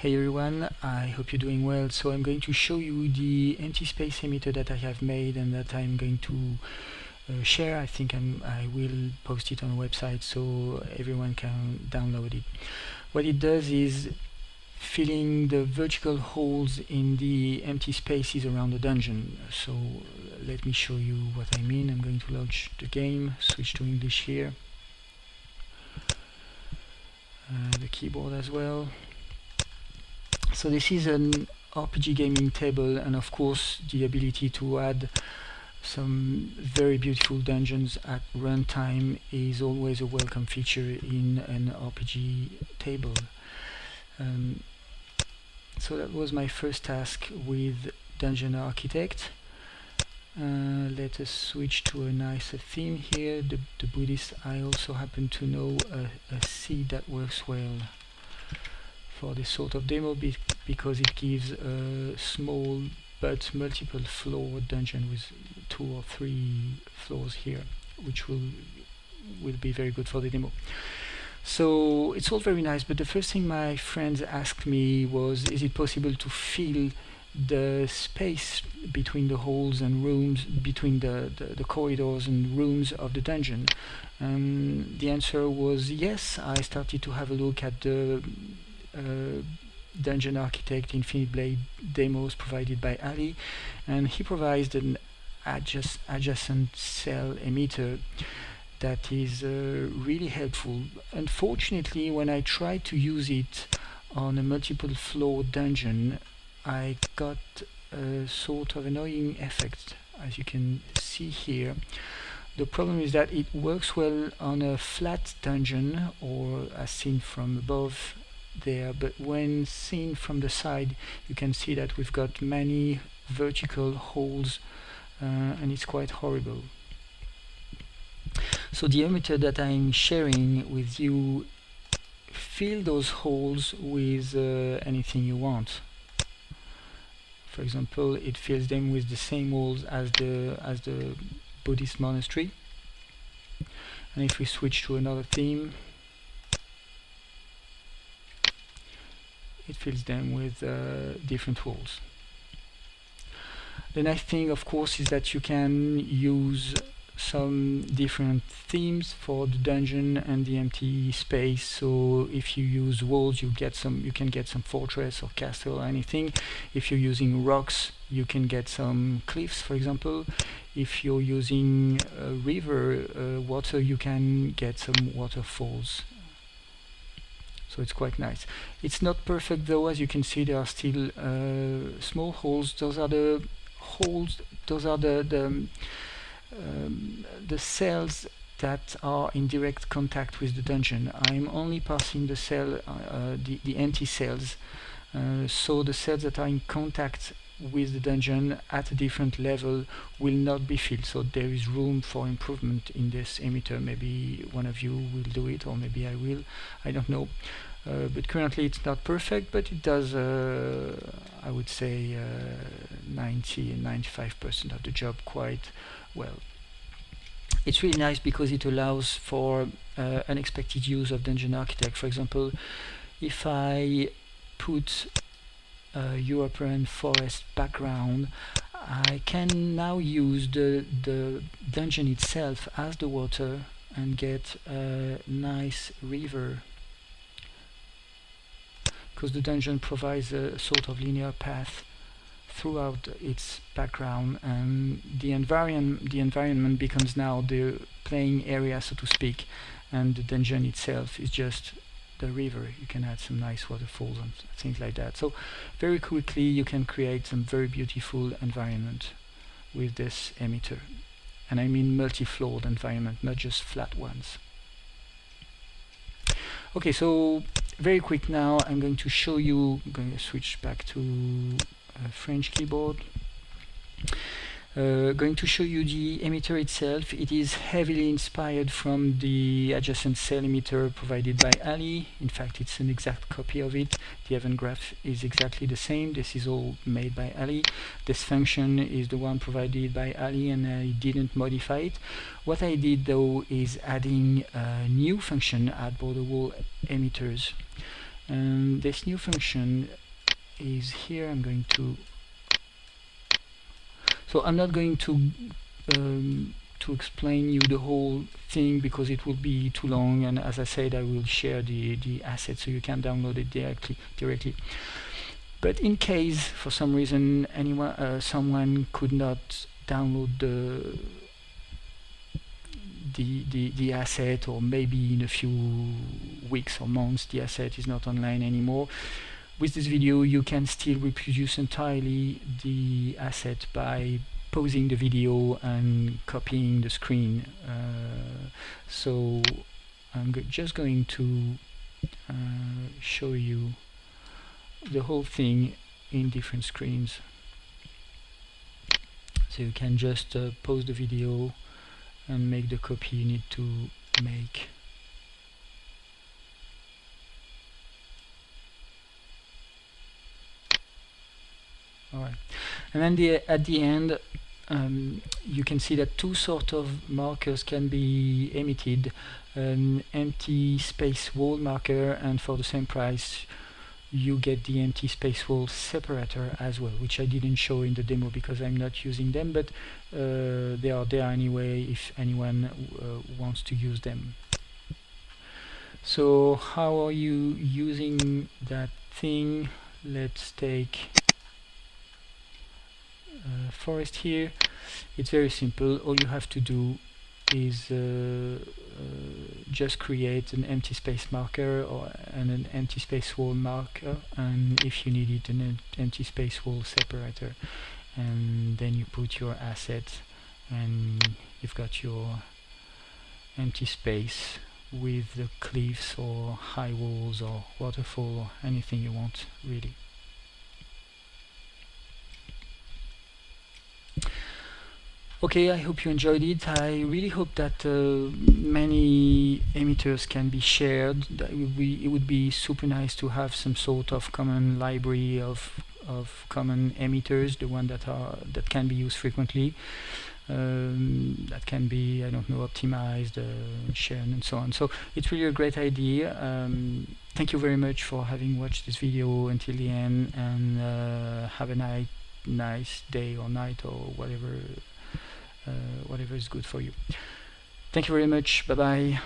Hey everyone, I hope you're doing well. So I'm going to show you the empty space emitter that I have made and that I'm going to share. I think I will post it on the website so everyone can download it. What it does is filling the vertical holes in the empty spaces around the dungeon. So let me show you what I mean. I'm going to launch the game, switch to English here, the keyboard as well. So this is an RPG gaming table, and of course the ability to add some very beautiful dungeons at runtime is always a welcome feature in an RPG table. So that was my first task with Dungeon Architect. Let us switch to a nicer theme here, the Buddhist. I also happen to know a seed that works well for this sort of demo because it gives a small but multiple floor dungeon with 2 or 3 floors here, which will be very good for the demo. So it's all very nice, but the first thing my friends asked me was, is it possible to fill the space between the holes and rooms, between the corridors and rooms of the dungeon? The answer was yes. I started to have a look at the Dungeon Architect Infinite Blade demos provided by Ali, and he provides an adjacent cell emitter that is really helpful. Unfortunately, when I tried to use it on a multiple floor dungeon, I got a sort of annoying effect, as you can see here. The problem is that it works well on a flat dungeon, or as seen from above there, but when seen from the side you can see that we've got many vertical holes, and it's quite horrible. So the emitter that I'm sharing with you, fill those holes with anything you want. For example, it fills them with the same holes as the Buddhist monastery. And if we switch to another theme, it fills them with different holes. The nice thing, of course, is that you can use some different themes for the dungeon and the empty space. So if you use walls, you can get some fortress or castle or anything. If you're using rocks, you can get some cliffs, for example. If you're using a river water, you can get some waterfalls. So it's quite nice. It's not perfect though, as you can see there are still small holes. Those are the holes, those are the cells that are in direct contact with the dungeon. I'm only passing the cell, the empty cells, so the cells that are in contact with the dungeon at a different level will not be filled. So there is room for improvement in this emitter. Maybe one of you will do it, or maybe I will, I don't know. But currently it's not perfect, but it does, I would say, 90-95% of the job quite well. It's really nice because it allows for unexpected use of Dungeon Architect. For example, if I put a European forest background, I can now use the dungeon itself as the water and get a nice river, because the dungeon provides a sort of linear path throughout its background, and the environment becomes now the playing area, so to speak, and the dungeon itself is just the river. You can add some nice waterfalls and things like that. So very quickly you can create some very beautiful environment with this emitter, and I mean multi-floored environment, not just flat ones. Okay, so very quick now, I'm going to show you, I'm going to switch back to French keyboard. Going to show you the emitter itself. It is heavily inspired from the adjacent cell emitter provided by Ali. In fact, it's an exact copy of it. The event graph is exactly the same. This is all made by Ali. This function is the one provided by Ali, and I didn't modify it. What I did though is adding a new function at border wall emitters. And this new function is here. I'm going to, so I'm not going to explain you the whole thing because it will be too long, and as I said, I will share the asset so you can download it directly. But in case for some reason someone could not download the asset, or maybe in a few weeks or months the asset is not online anymore, with this video you can still reproduce entirely the asset by pausing the video and copying the screen. So I'm just going to show you the whole thing in different screens. So you can just pause the video and make the copy you need to make. Alright, and then at the end you can see that two sort of markers can be emitted: an empty space wall marker, and for the same price you get the empty space wall separator as well, which I didn't show in the demo because I'm not using them, but they are there anyway if anyone wants to use them. So how are you using that thing? Let's take forest here. It's very simple. All you have to do is just create an empty space marker and an empty space wall marker, and if you need it, an empty space wall separator, and then you put your asset and you've got your empty space with the cliffs or high walls or waterfall or anything you want, really. Okay, I hope you enjoyed it. I really hope that many emitters can be shared. It would be super nice to have some sort of common library of common emitters, the one that can be used frequently, that can be, I don't know, optimized, shared, and so on. So it's really a great idea. Thank you very much for having watched this video until the end, and have a nice day or night or whatever is good for you. Thank you very much. Bye bye.